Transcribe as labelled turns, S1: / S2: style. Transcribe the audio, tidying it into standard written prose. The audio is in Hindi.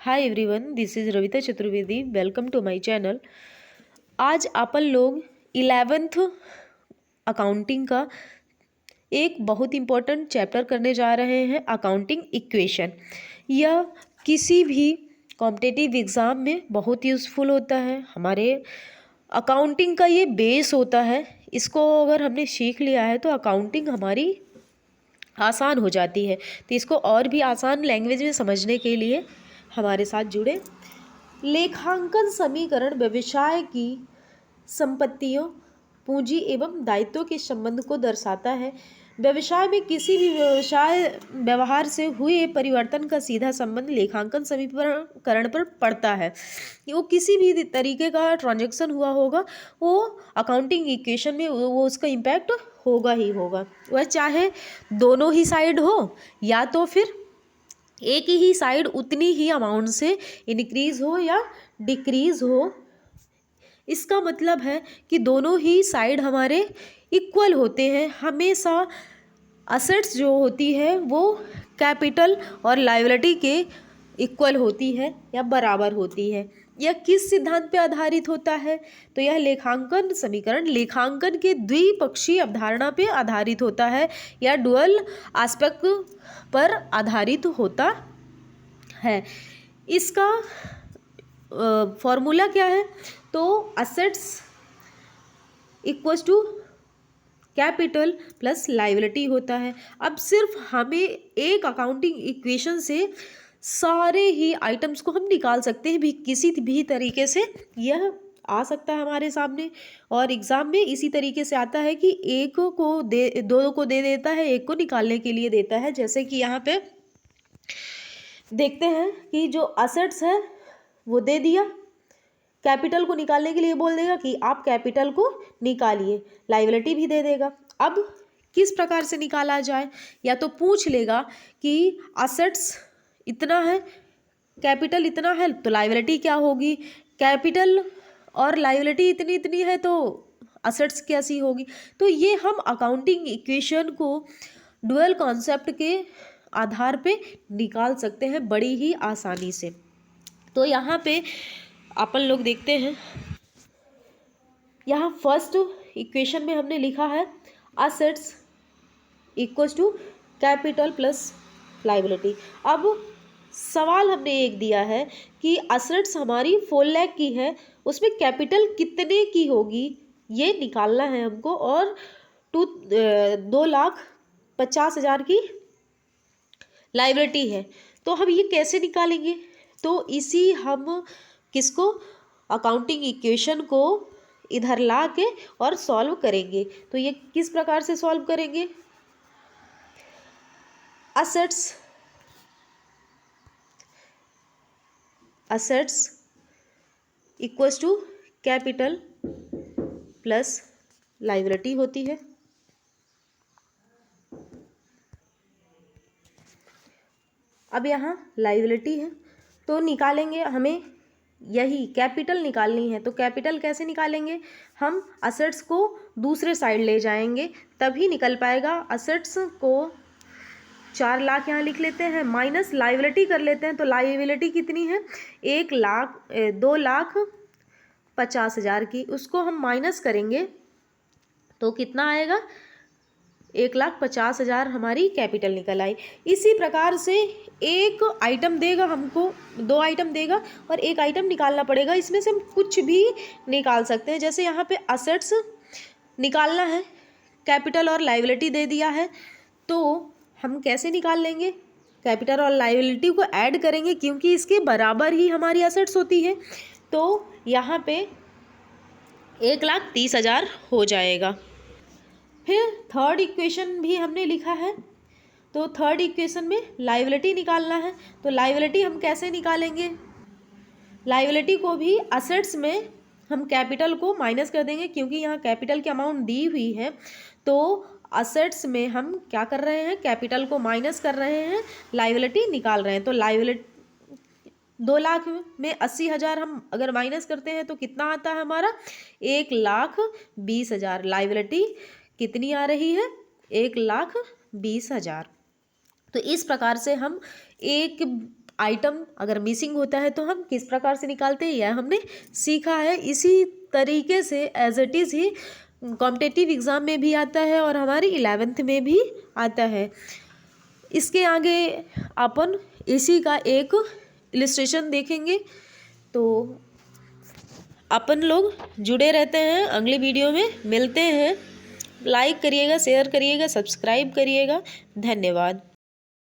S1: Hi everyone, this is Ravita Chaturvedi. Welcome to my channel. आज अपन लोग 11th अकाउंटिंग का एक बहुत इम्पोर्टेंट चैप्टर करने जा रहे हैं, अकाउंटिंग इक्वेशन। यह किसी भी कॉम्पिटिटिव एग्ज़ाम में बहुत यूज़फुल होता है। हमारे अकाउंटिंग का ये बेस होता है। इसको अगर हमने सीख लिया है तो अकाउंटिंग हमारी आसान हो जाती है। तो इसको और भी आसान लैंग्वेज में समझने के लिए हमारे साथ जुड़े। लेखांकन समीकरण व्यवसाय की संपत्तियों, पूंजी एवं दायित्वों के संबंध को दर्शाता है। व्यवसाय में किसी भी व्यवहार से हुए परिवर्तन का सीधा संबंध लेखांकन समीकरण पर पड़ता है। वो किसी भी तरीके का ट्रांजैक्शन हुआ होगा, वो अकाउंटिंग इक्वेशन में वो उसका इम्पैक्ट होगा ही होगा। वह चाहे दोनों ही साइड हो या तो फिर एक ही साइड उतनी ही अमाउंट से इंक्रीज हो या डिक्रीज हो। इसका मतलब है कि दोनों ही साइड हमारे इक्वल होते हैं। हमेशा असेट्स जो होती है वो कैपिटल और लायबिलिटी के इक्वल होती है या बराबर होती है। यह किस सिद्धांत पे आधारित होता है? तो यह लेखांकन समीकरण लेखांकन के द्विपक्षीय अवधारणा पे आधारित होता है या डुअल एस्पेक्ट पर आधारित होता है। इसका फॉर्मूला क्या है? तो assets equals to capital plus liability होता है। अब सिर्फ हमें एक अकाउंटिंग इक्वेशन से सारे ही आइटम्स को हम निकाल सकते हैं भी किसी भी तरीके से। यह आ सकता है हमारे सामने और एग्ज़ाम में इसी तरीके से आता है कि एक को दो को दे देता है, एक को निकालने के लिए देता है। जैसे कि यहाँ पे देखते हैं कि जो असेट्स है वो दे दिया, कैपिटल को निकालने के लिए बोल देगा कि आप कैपिटल को निकालिए, लायबिलिटी भी दे देगा। अब किस प्रकार से निकाला जाए? या तो पूछ लेगा कि असेट्स इतना है, कैपिटल इतना है, तो लायबिलिटी क्या होगी? कैपिटल और लायबिलिटी इतनी इतनी है तो असेट्स कैसी होगी? तो ये हम अकाउंटिंग इक्वेशन को डुअल कॉन्सेप्ट के आधार पे निकाल सकते हैं बड़ी ही आसानी से। तो यहाँ पे अपन लोग देखते हैं, यहाँ फर्स्ट इक्वेशन में हमने लिखा है assets equals to capital plus liability. अब सवाल हमने एक दिया है कि असेट्स हमारी 4 लाख की है, उसमें कैपिटल कितने की होगी ये निकालना है हमको, और 2,50,000 की लायबिलिटी है। तो हम ये कैसे निकालेंगे? तो इसी हम किसको अकाउंटिंग इक्वेशन को इधर ला के और सॉल्व करेंगे। तो ये किस प्रकार से सॉल्व करेंगे? Assets equals to capital plus liability होती है। अब यहाँ लायबिलिटी है तो निकालेंगे, हमें यही कैपिटल निकालनी है। तो कैपिटल कैसे निकालेंगे? हम असेट्स को दूसरे साइड ले जाएंगे तभी निकल पाएगा। असेट्स को 4 लाख यहाँ लिख लेते हैं, माइनस लायबिलिटी कर लेते हैं। तो लायबिलिटी कितनी है? 2,50,000 की। उसको हम माइनस करेंगे तो कितना आएगा? 1,50,000 हमारी कैपिटल निकल आई। इसी प्रकार से एक आइटम देगा हमको, 2 आइटम देगा और एक आइटम निकालना पड़ेगा। इसमें से हम कुछ भी निकाल सकते हैं। जैसे यहाँ पे असेट्स निकालना है, कैपिटल और लायबिलिटी दे दिया है, तो हम कैसे निकाल लेंगे? कैपिटल और लायबिलिटी को ऐड करेंगे क्योंकि इसके बराबर ही हमारी असेट्स होती है। तो यहाँ पे 1,30,000 हो जाएगा। फिर थर्ड इक्वेशन भी हमने लिखा है, तो थर्ड इक्वेशन में लायबिलिटी निकालना है। तो लायबिलिटी हम कैसे निकालेंगे? लायबिलिटी को भी असेट्स में हम कैपिटल को माइनस कर देंगे क्योंकि यहाँ कैपिटल की अमाउंट दी हुई है। तो असेट्स में हम क्या कर रहे हैं? कैपिटल को माइनस कर रहे हैं, लायबिलिटी निकाल रहे हैं। तो लायबिलिटी 2 लाख में 80,000 हम अगर माइनस करते हैं तो कितना आता है हमारा? 1,20,000। लायबिलिटी कितनी आ रही है? 1,20,000। तो इस प्रकार से हम एक आइटम अगर मिसिंग होता है तो हम किस प्रकार से निकालते हैं यह हमने सीखा है। इसी तरीके से एज इट इज़ ही कॉम्पिटिटिव एग्ज़ाम में भी आता है और हमारी 11th में भी आता है। इसके आगे अपन इसी का एक इलस्ट्रेशन देखेंगे। तो अपन लोग जुड़े रहते हैं, अगली वीडियो में मिलते हैं। लाइक करिएगा, शेयर करिएगा, सब्सक्राइब करिएगा। धन्यवाद।